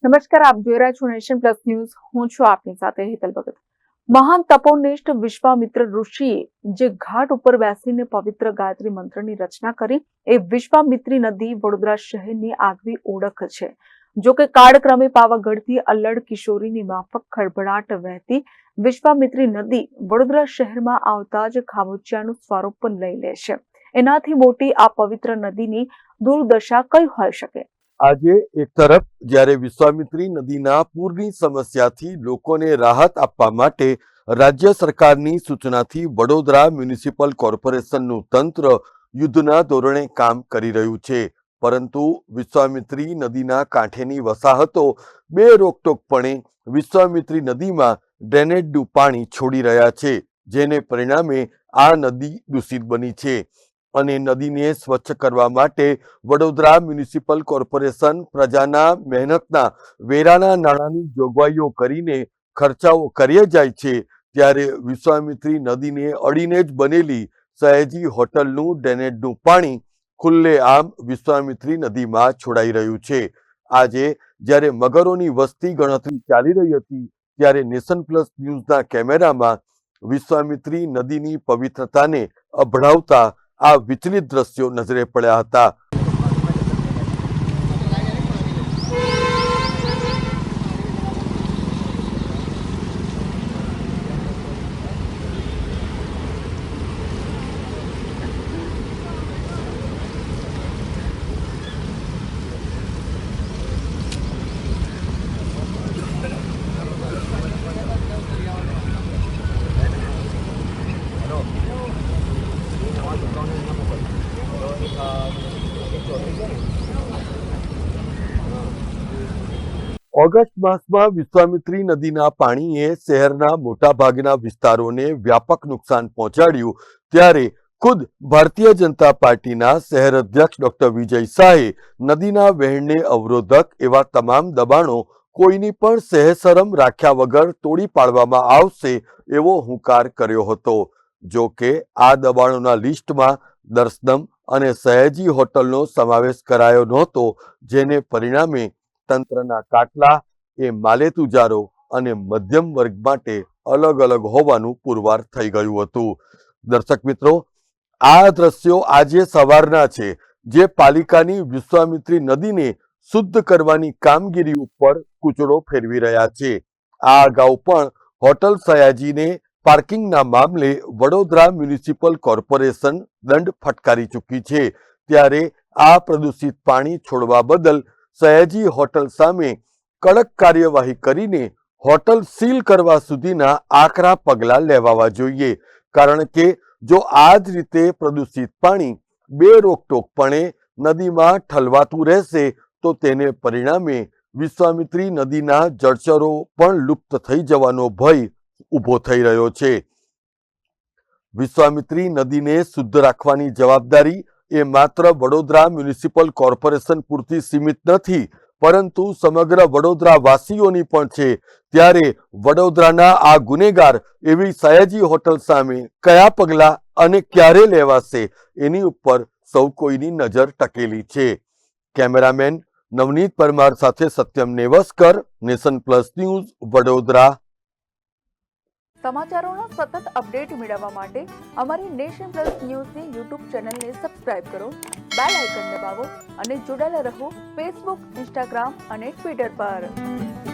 નમસ્કાર, આપ જોઈ રહ્યા છો નેશન પ્લસ ન્યૂઝ. હું છું આપની સાથે હેતલ ભગત. મહાન તપોનિષ્ઠ વિશ્વામિત્ર ઋષિએ જે ઘાટ ઉપર બેસીને પવિત્ર ગાયત્રી મંત્રની રચના કરી એ વિશ્વામિત્રી નદી વડોદરા શહેરની આગવી ઓળખ છે. જો કે કાળક્રમે પાવાગઢથી અલ્લડ કિશોરીની માફક ખળભળાટ વહેતી વિશ્વામિત્રી નદી વડોદરા શહેરમાં આવતા જ ખાબોચિયાનું સ્વરૂપ લઈ લે છે. એનાથી મોટી આ પવિત્ર નદીની દુર્દશા કઈ હોઈ શકે? આજે એક તરફ જ્યારે વિશ્વામિત્રી નદીના પૂરની સમસ્યાથી લોકોને રાહત આપવા માટે રાજ્ય સરકારની સૂચનાથી વડોદરા મ્યુનિસિપલ કોર્પોરેશનનું તંત્ર યુદ્ધના ધોરણે કામ કરી રહ્યું છે, પરંતુ વિશ્વામિત્રી નદીના કાંઠેની વસાહતો બે રોકટોકપણે વિશ્વામિત્રી નદીમાં ડ્રેનેજનું પાણી છોડી રહ્યા છે, જેને પરિણામે આ નદી દૂષિત બની છે. અને નદીને સ્વચ્છ કરવા માટે વડોદરા મ્યુનિસિપલ કોર્પોરેશન પ્રજાના મહેનતના વેરાના નાણાંની જોગવાઈઓ કરીને ખર્ચાઓ કર્યા જાય છે, ત્યારે વિશ્વામિત્રી નદીને અડીને જ બનેલી સયાજી હોટલનું ડ્રેનેજનું પાણી ખુલ્લેઆમ વિશ્વામિત્રી નદીમાં છોડાઈ રહ્યું છે. આજે જ્યારે મગરોની વસ્તી ગણતરી ચાલી રહી હતી, ત્યારે નેશન પ્લસ ન્યૂઝના કેમેરામાં વિશ્વામિત્રી નદીની પવિત્રતાને અભડાવતા આ વિચલિત દ્રશ્યો નજરે પડ્યા હતા. ઓગસ્ટ માસમાં વિશ્વામિત્રી નદીના પાણીએ શહેરના મોટાભાગના વિસ્તારોને વ્યાપક નુકસાન પહોંચાડ્યું, ત્યારે ખુદ ભારતીય જનતા પાર્ટીના શહેર અધ્યક્ષ ડોક્ટર વિજય શાહે નદીના વહેણને અવરોધક એવા તમામ દબાણો કોઈની પણ સહેશરમ રાખ્યા વગર તોડી પાડવામાં આવશે એવો હુંકાર કર્યો હતો. જો કે આ દબાણોના લિસ્ટમાં દર્શનમ અને સયાજી હોટલનો સમાવેશ કરાયો નહોતો, જેને પરિણામે તંત્રના કાટલા એ માલેતુજારો અને મધ્યમ વર્ગ માટે અલગ અલગ હોવાનું પુરવાર થઈ ગયું હતું. દર્શક મિત્રો, આ દ્રશ્યો આજે સવારના છે, જે પાલિકાની વિશ્વામિત્રી નદીને શુદ્ધ કરવાની કામગીરી ઉપર કૂચડો ફેરવી રહ્યા છે. આ અગાઉ પણ હોટલ સયાજીને પાર્કિંગના મામલે વડોદરા મ્યુનિસિપલ કોર્પોરેશન દંડ ફટકારી ચૂકી છે, ત્યારે આ પ્રદૂષિત પાણી છોડવા બદલ સયાજી હોટલ સામે કડક કાર્યવાહી કરીને હોટલ સીલ કરવા સુધીના આકરા પગલાં લેવાવા જોઈએ, કારણ કે જો આ જ રીતે પ્રદૂષિત પાણી બે રોકટોકપણે નદીમાં ઠલવાતું રહેશે તો તેને પરિણામે વિશ્વામિત્રી નદીના જળચરો પણ લુપ્ત થઈ જવાનો ભય ઊભો થઈ રહ્યો છે. વિશ્વામિત્રી નદીને શુદ્ધ રાખવાની જવાબદારી એ માત્ર વડોદરા મ્યુનિસિપલ કોર્પોરેશન પૂરતી સીમિત નથી, પરંતુ સમગ્ર વડોદરા વાસીઓની પણ છે. ત્યારે વડોદરાના આ ગુનેગાર એવી સયાજી હોટલ સામે કયા પગલાં અને ક્યારે લેવાશે એની ઉપર સૌ કોઈની નજર ટકેલી છે. કેમેરામેન નવનીત પરમાર સાથે Satyam Nevaskar, nation plus news, Vadodara. સમાચારોના સતત અપડેટ મેળવવા માટે અમારી નેશન પ્લસ ન્યૂઝની યુટ્યુબ ચેનલને સબસ્ક્રાઇબ કરો, બેલ આઇકન દબાવો અને જોડાયેલા રહો ફેસબુક, ઇન્સ્ટાગ્રામ અને ટ્વિટર પર.